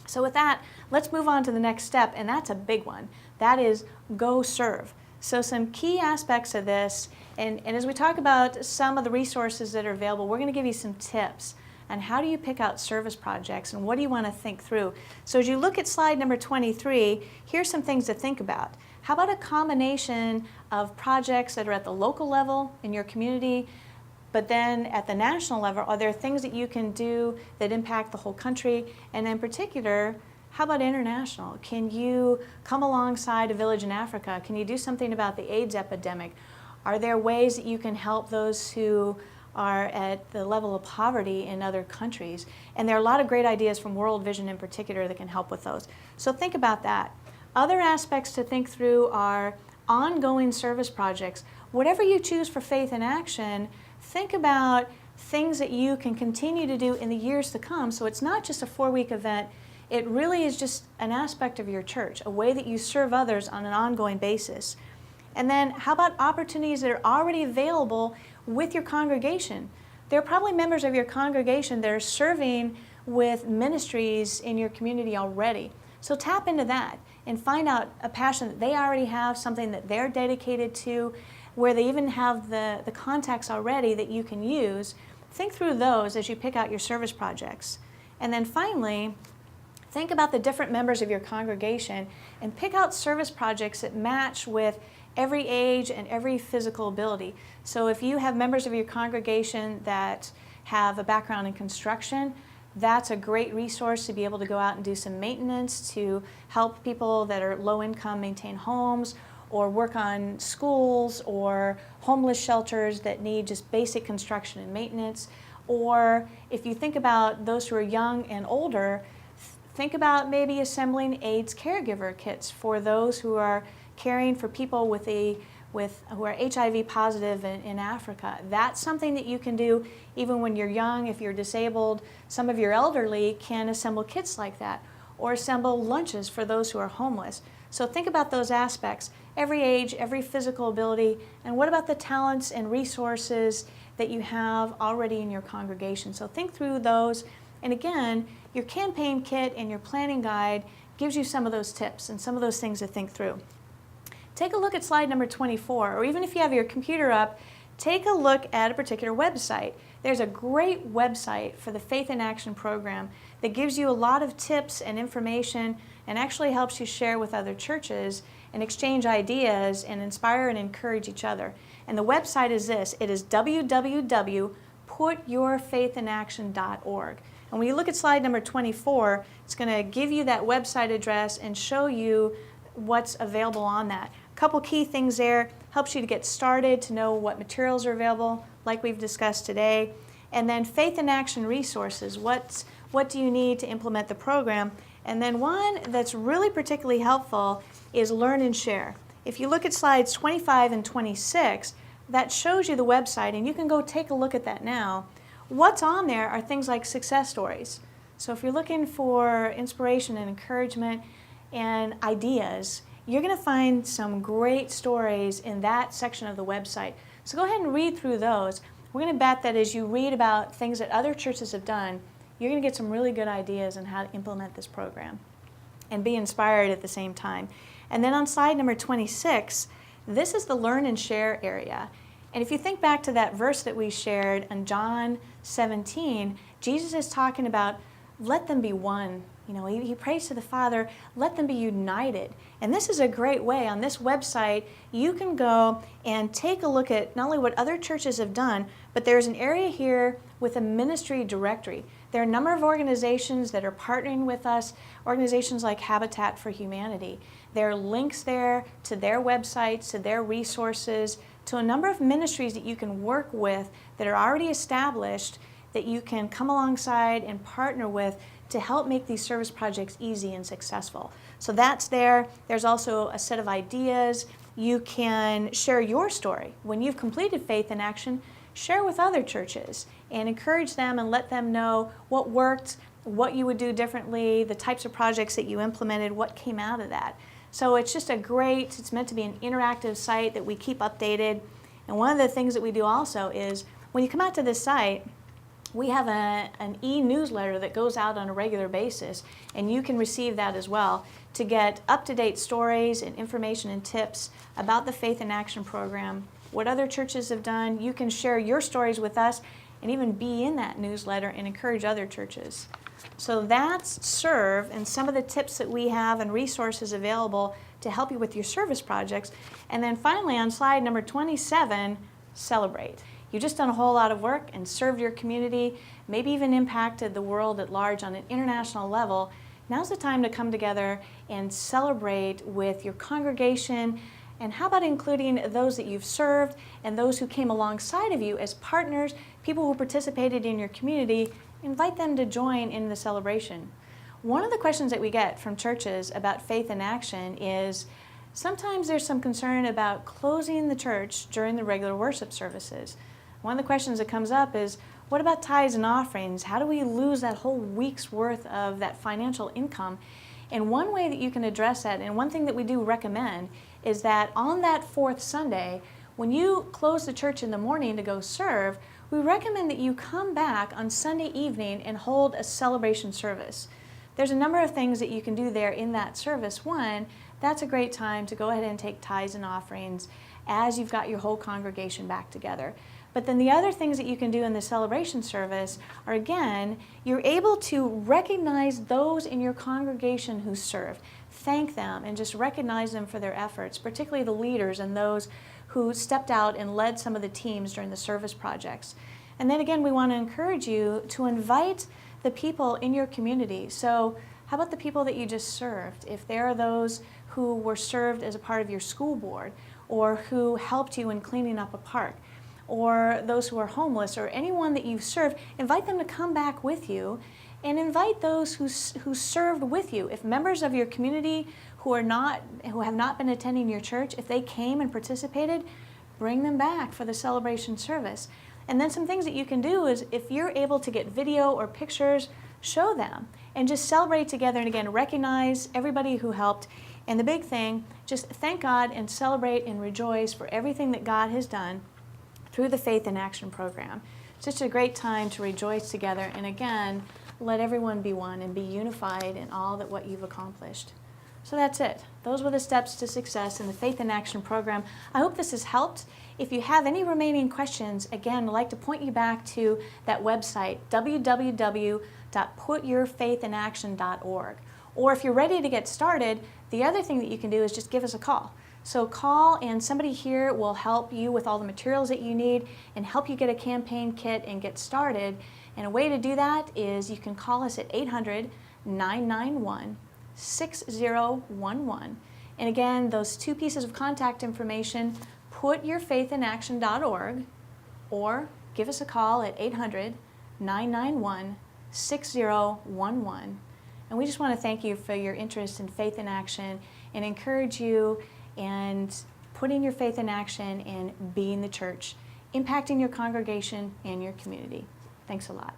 So with that, let's move on to the next step, and that's a big one. That is go serve. So some key aspects of this, and as we talk about some of the resources that are available, we're going to give you some tips on how do you pick out service projects and what do you want to think through. So as you look at slide number 23, here's some things to think about. How about a combination of projects that are at the local level in your community, but then at the national level, are there things that you can do that impact the whole country? And in particular, how about international? Can you come alongside a village in Africa? Can you do something about the AIDS epidemic? Are there ways that you can help those who are at the level of poverty in other countries? And there are a lot of great ideas from World Vision in particular that can help with those. So think about that. Other aspects to think through are ongoing service projects. Whatever you choose for Faith in Action, think about things that you can continue to do in the years to come. So it's not just a 4-week event. It really is just an aspect of your church, a way that you serve others on an ongoing basis. And then how about opportunities that are already available with your congregation? There are probably members of your congregation that are serving with ministries in your community already. So tap into that and find out a passion that they already have, something that they're dedicated to, where they even have the contacts already that you can use. Think through those as you pick out your service projects. And then finally, think about the different members of your congregation and pick out service projects that match with every age and every physical ability. So if you have members of your congregation that have a background in construction, that's a great resource to be able to go out and do some maintenance to help people that are low income maintain homes, or work on schools or homeless shelters that need just basic construction and maintenance. Or if you think about those who are young and older, think about maybe assembling AIDS caregiver kits for those who are caring for people who are HIV positive in Africa. That's something that you can do even when you're young. If you're disabled, some of your elderly can assemble kits like that, or assemble lunches for those who are homeless. So think about those aspects, every age, every physical ability, and what about the talents and resources that you have already in your congregation? So think through those. And again, your campaign kit and your planning guide gives you some of those tips and some of those things to think through. Take a look at slide number 24, or even if you have your computer up, take a look at a particular website. There's a great website for the Faith in Action program that gives you a lot of tips and information and actually helps you share with other churches and exchange ideas and inspire and encourage each other. And the website is this. It is www.putyourfaithinaction.org. And when you look at slide number 24, it's going to give you that website address and show you what's available on that. A couple key things there, helps you to get started, to know what materials are available, like we've discussed today. And then Faith in Action resources, what do you need to implement the program? And then one that's really particularly helpful is Learn and Share. If you look at slides 25 and 26, that shows you the website, and you can go take a look at that now. What's on there are things like success stories. So if you're looking for inspiration and encouragement and ideas, you're going to find some great stories in that section of the website. So go ahead and read through those. We're going to bet that as you read about things that other churches have done, you're going to get some really good ideas on how to implement this program and be inspired at the same time. And then on slide number 26, this is the Learn and Share area. And if you think back to that verse that we shared in John 17, Jesus is talking about let them be one. You know, he prays to the Father, let them be united. And this is a great way. On this website, you can go and take a look at not only what other churches have done, but there's an area here with a ministry directory. There are a number of organizations that are partnering with us, organizations like Habitat for Humanity. There are links there to their websites, to their resources, to a number of ministries that you can work with that are already established that you can come alongside and partner with to help make these service projects easy and successful. So that's there. There's also a set of ideas. You can share your story. When you've completed Faith in Action, share with other churches and encourage them and let them know what worked, what you would do differently, the types of projects that you implemented, what came out of that. So it's just it's meant to be an interactive site that we keep updated. And one of the things that we do also is when you come out to this site, We have an e-newsletter that goes out on a regular basis, and you can receive that as well to get up-to-date stories and information and tips about the Faith in Action program, what other churches have done. You can share your stories with us and even be in that newsletter and encourage other churches. So that's Serve and some of the tips that we have and resources available to help you with your service projects. And then finally, on slide number 27, Celebrate. You've just done a whole lot of work and served your community, maybe even impacted the world at large on an international level. Now's the time to come together and celebrate with your congregation. And how about including those that you've served and those who came alongside of you as partners, people who participated in your community, invite them to join in the celebration. One of the questions that we get from churches about Faith in Action is sometimes there's some concern about closing the church during the regular worship services. One of the questions that comes up is, what about tithes and offerings? How do we lose that whole week's worth of that financial income? And one way that you can address that, and one thing that we do recommend, is that on that fourth Sunday, when you close the church in the morning to go serve, we recommend that you come back on Sunday evening and hold a celebration service. There's a number of things that you can do there in that service. One, that's a great time to go ahead and take tithes and offerings as you've got your whole congregation back together. But then the other things that you can do in the celebration service are, again, you're able to recognize those in your congregation who served, thank them, and just recognize them for their efforts, particularly the leaders and those who stepped out and led some of the teams during the service projects. And then again, we want to encourage you to invite the people in your community. So how about the people that you just served? If there are those who were served as a part of your school board, or who helped you in cleaning up a park, or those who are homeless, or anyone that you've served, invite them to come back with you, and invite those who served with you. If members of your community who have not been attending your church, if they came and participated, bring them back for the celebration service. And then some things that you can do is, if you're able to get video or pictures, show them and just celebrate together, and again, recognize everybody who helped. And the big thing, just thank God and celebrate and rejoice for everything that God has done through the Faith in Action program. It's such a great time to rejoice together, and again, let everyone be one and be unified in all that what you've accomplished. So that's it. Those were the steps to success in the Faith in Action program. I hope this has helped. If you have any remaining questions, again, I'd like to point you back to that website, www.putyourfaithinaction.org. Or if you're ready to get started, the other thing that you can do is just give us a call. So call, and somebody here will help you with all the materials that you need and help you get a campaign kit and get started. And a way to do that is you can call us at 800-991-6011. And again, those two pieces of contact information, putyourfaithinaction.org, or give us a call at 800-991-6011. And we just want to thank you for your interest in Faith in Action and encourage you and putting your faith in action and being the church, impacting your congregation and your community. Thanks a lot.